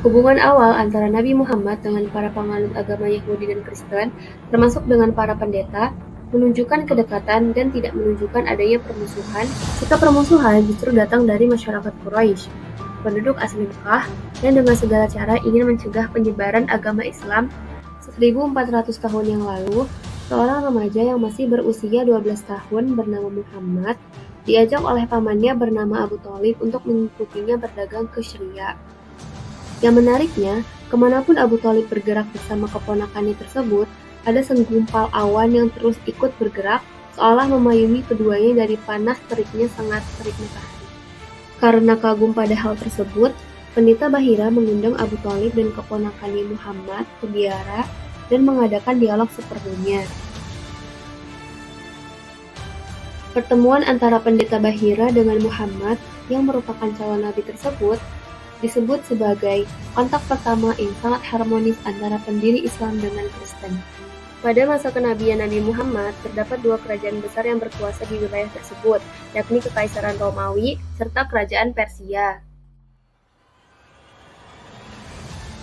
Hubungan awal antara Nabi Muhammad dengan para penganut agama Yahudi dan Kristen, termasuk dengan para pendeta, menunjukkan kedekatan dan tidak menunjukkan adanya permusuhan. Sikap permusuhan justru datang dari masyarakat Quraisy, penduduk asli Mekah, yang dengan segala cara ingin mencegah penyebaran agama Islam. 1400 tahun yang lalu, seorang remaja yang masih berusia 12 tahun bernama Muhammad diajak oleh pamannya bernama Abu Thalib untuk mengikutinya berdagang ke Syria. Yang menariknya, kemanapun Abu Thalib bergerak bersama keponakannya tersebut, ada segumpal awan yang terus ikut bergerak, seolah memayungi keduanya dari panas teriknya sangat terik matahari. Karena kagum pada hal tersebut, pendeta Bahira mengundang Abu Thalib dan keponakannya Muhammad ke biara dan mengadakan dialog seperlunya. Pertemuan antara pendeta Bahira dengan Muhammad yang merupakan calon nabi tersebut disebut sebagai kontak pertama yang sangat harmonis antara pendiri Islam dengan Kristen. Pada masa kenabian Nabi Muhammad, terdapat dua kerajaan besar yang berkuasa di wilayah tersebut, yakni Kekaisaran Romawi serta Kerajaan Persia.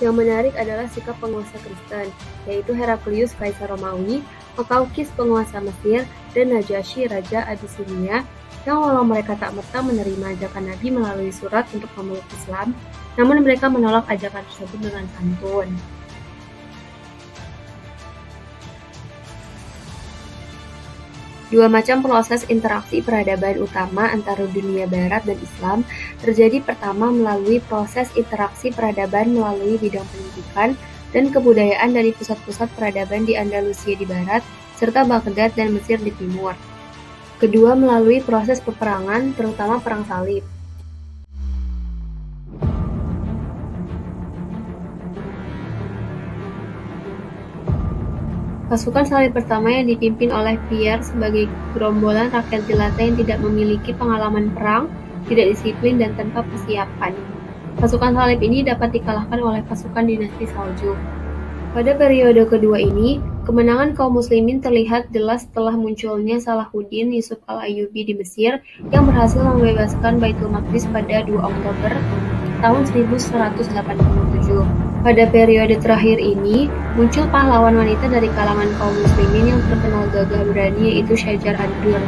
Yang menarik adalah sikap penguasa Kristen, yaitu Heraklius Kaisar Romawi, Makaukis penguasa Mesir, dan Najasyi Raja Abisinia, yang walau mereka tak merta menerima ajakan Nabi melalui surat untuk memeluk Islam, namun mereka menolak ajakan tersebut dengan santun. Dua macam proses interaksi peradaban utama antara dunia barat dan Islam terjadi pertama melalui proses interaksi peradaban melalui bidang pendidikan dan kebudayaan dari pusat-pusat peradaban di Andalusia di barat, serta Baghdad dan Mesir di timur. Kedua melalui proses peperangan, terutama Perang Salib. Pasukan salib pertama yang dipimpin oleh Pierre sebagai gerombolan rakyat jelata yang tidak memiliki pengalaman perang, tidak disiplin, dan tanpa persiapan. Pasukan salib ini dapat dikalahkan oleh pasukan dinasti Saljuk. Pada periode kedua ini, kemenangan kaum muslimin terlihat jelas setelah munculnya Salahuddin Yusuf al-Ayyubi di Mesir yang berhasil membebaskan Baitul Maqdis pada 2 Oktober tahun 1187. Pada periode terakhir ini, muncul pahlawan wanita dari kalangan kaum muslimin yang terkenal gagah berani, yaitu Syajar ad-Dur.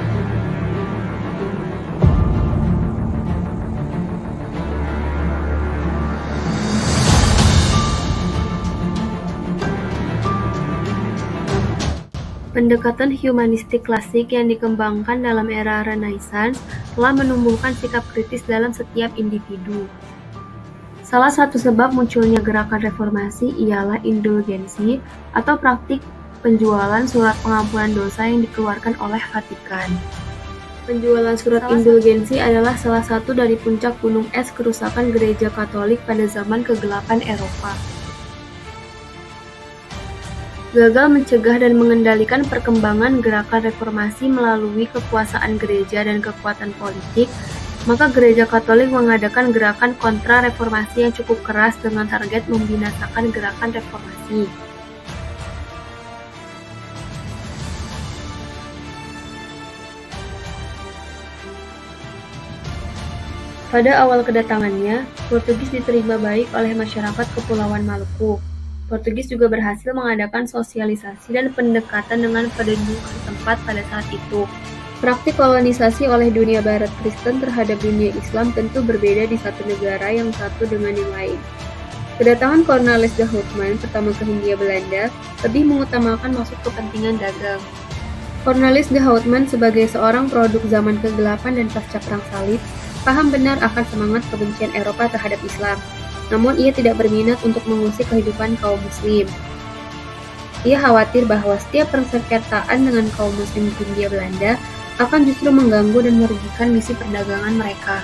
Pendekatan humanistik klasik yang dikembangkan dalam era Renaissance telah menumbuhkan sikap kritis dalam setiap individu. Salah satu sebab munculnya gerakan reformasi ialah indulgensi atau praktik penjualan surat pengampunan dosa yang dikeluarkan oleh Vatikan. Penjualan surat indulgensi adalah salah satu dari puncak gunung es kerusakan gereja Katolik pada zaman kegelapan Eropa. Gagal mencegah dan mengendalikan perkembangan gerakan reformasi melalui kekuasaan gereja dan kekuatan politik, maka gereja Katolik mengadakan gerakan kontra-reformasi yang cukup keras dengan target membinasakan gerakan reformasi. Pada awal kedatangannya, Portugis diterima baik oleh masyarakat Kepulauan Maluku. Portugis juga berhasil mengadakan sosialisasi dan pendekatan dengan penduduk setempat pada saat itu. Praktik kolonisasi oleh dunia barat Kristen terhadap dunia Islam tentu berbeda di satu negara yang satu dengan yang lain. Kedatangan Cornelis de Houtman pertama ke Hindia Belanda lebih mengutamakan maksud kepentingan dagang. Cornelis de Houtman sebagai seorang produk zaman kegelapan dan pasca Perang Salib, paham benar akan semangat kebencian Eropa terhadap Islam. Namun ia tidak berminat untuk mengusik kehidupan kaum muslim. Ia khawatir bahwa setiap persengketaan dengan kaum muslim di Hindia Belanda akan justru mengganggu dan merugikan misi perdagangan mereka.